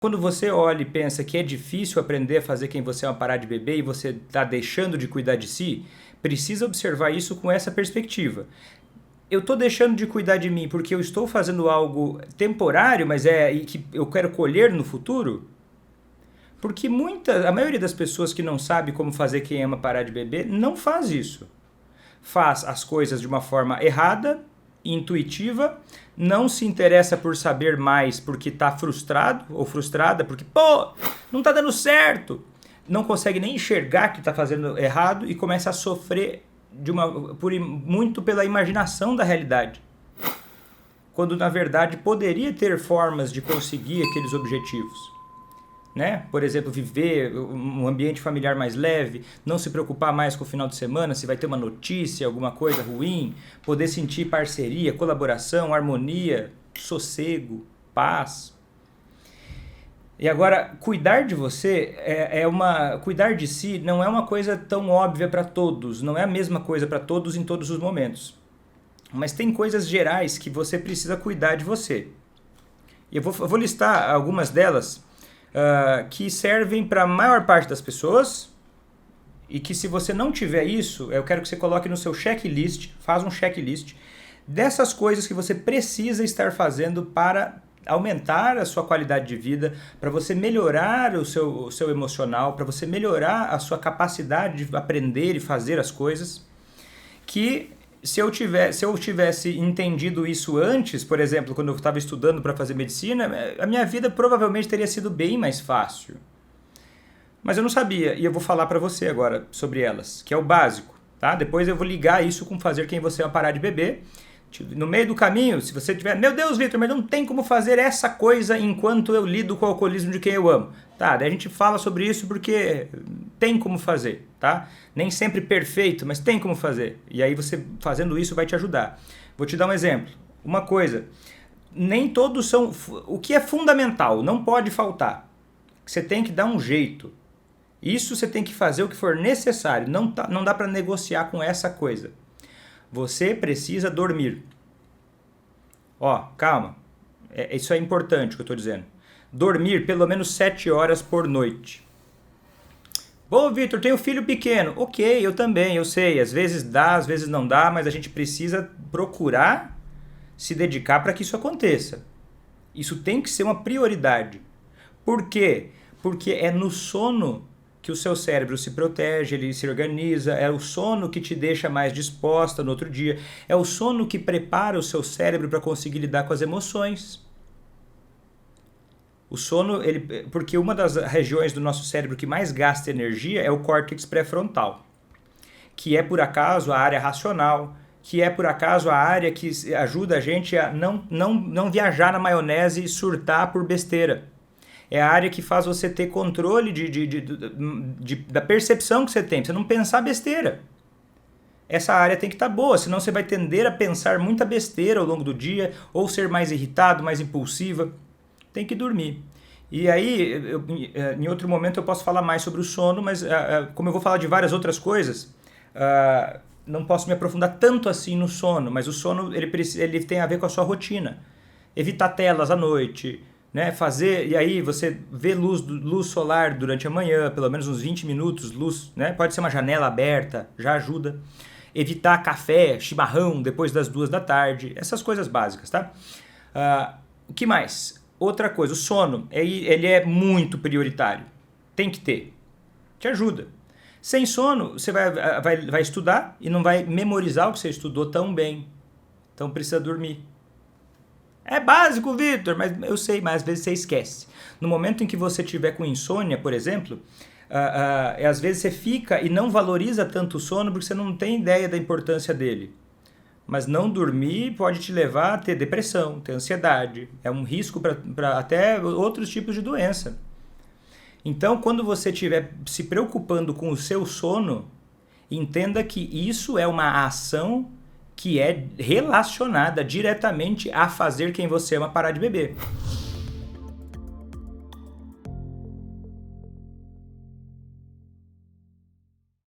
Quando você olha e pensa que é difícil aprender a fazer quem você é, parar de beber e você está deixando de cuidar de si, precisa observar isso com essa perspectiva. Eu estou deixando de cuidar de mim porque eu estou fazendo algo temporário, mas e que eu quero colher no futuro? Porque a maioria das pessoas que não sabe como fazer quem ama parar de beber não faz isso. Faz as coisas de uma forma errada, intuitiva, não se interessa por saber mais porque está frustrado ou frustrada, porque, não está dando certo. Não consegue nem enxergar que está fazendo errado e começa a sofrer muito pela imaginação da realidade. Quando, na verdade, poderia ter formas de conseguir aqueles objetivos. Né? Por exemplo, viver um ambiente familiar mais leve, não se preocupar mais com o final de semana, se vai ter uma notícia, alguma coisa ruim, poder sentir parceria, colaboração, harmonia, sossego, paz. E agora, cuidar de você cuidar de si não é uma coisa tão óbvia para todos, não é a mesma coisa para todos em todos os momentos. Mas tem coisas gerais que você precisa cuidar de você. E eu vou listar algumas delas que servem para a maior parte das pessoas e que, se você não tiver isso, eu quero que você coloque no seu checklist, faz um checklist dessas coisas que você precisa estar fazendo para aumentar a sua qualidade de vida, para você melhorar o seu emocional, para você melhorar a sua capacidade de aprender e fazer as coisas, que se eu tivesse entendido isso antes, por exemplo, quando eu estava estudando para fazer medicina, a minha vida provavelmente teria sido bem mais fácil. Mas eu não sabia, e eu vou falar para você agora sobre elas, que é o básico, tá? Depois eu vou ligar isso com fazer quem você é parar de beber. No meio do caminho, se você tiver, meu Deus, Vitor, mas não tem como fazer essa coisa enquanto eu lido com o alcoolismo de quem eu amo. Tá, daí a gente fala sobre isso porque tem como fazer, tá? Nem sempre perfeito, mas tem como fazer. E aí você fazendo isso vai te ajudar. Vou te dar um exemplo. Uma coisa, nem todos são... O que é fundamental, não pode faltar. Você tem que dar um jeito. Isso você tem que fazer o que for necessário. Não dá para negociar com essa coisa. Você precisa dormir. Calma. Isso é importante o que eu estou dizendo. Dormir pelo menos 7 horas por noite. Bom, Vitor, tenho filho pequeno. Ok, eu também, eu sei. Às vezes dá, às vezes não dá, mas a gente precisa procurar se dedicar para que isso aconteça. Isso tem que ser uma prioridade. Por quê? Porque é no sono que o seu cérebro se protege, ele se organiza, é o sono que te deixa mais disposta no outro dia, é o sono que prepara o seu cérebro para conseguir lidar com as emoções. O sono, porque uma das regiões do nosso cérebro que mais gasta energia é o córtex pré-frontal, que é por acaso a área racional, que é por acaso a área que ajuda a gente a não viajar na maionese e surtar por besteira. É a área que faz você ter controle da percepção que você tem, pra você não pensar besteira. Essa área tem que estar boa, senão você vai tender a pensar muita besteira ao longo do dia, ou ser mais irritado, mais impulsiva. Tem que dormir. E aí, em outro momento eu posso falar mais sobre o sono, mas como eu vou falar de várias outras coisas, não posso me aprofundar tanto assim no sono, mas o sono ele tem a ver com a sua rotina. Evitar telas à noite, né? E aí você vê luz solar durante a manhã, pelo menos uns 20 minutos, luz, né? Pode ser uma janela aberta, já ajuda. Evitar café, chimarrão depois das 2 da tarde, essas coisas básicas, tá? O que mais? Outra coisa, o sono, ele é muito prioritário. Tem que ter. Te ajuda. Sem sono, você vai estudar e não vai memorizar o que você estudou tão bem. Então precisa dormir. É básico, Vitor, mas eu sei, mas às vezes você esquece. No momento em que você tiver com insônia, por exemplo, às vezes você fica e não valoriza tanto o sono porque você não tem ideia da importância dele. Mas não dormir pode te levar a ter depressão, ter ansiedade. É um risco para até outros tipos de doença. Então, quando você estiver se preocupando com o seu sono, entenda que isso é uma ação que é relacionada diretamente a fazer quem você ama parar de beber.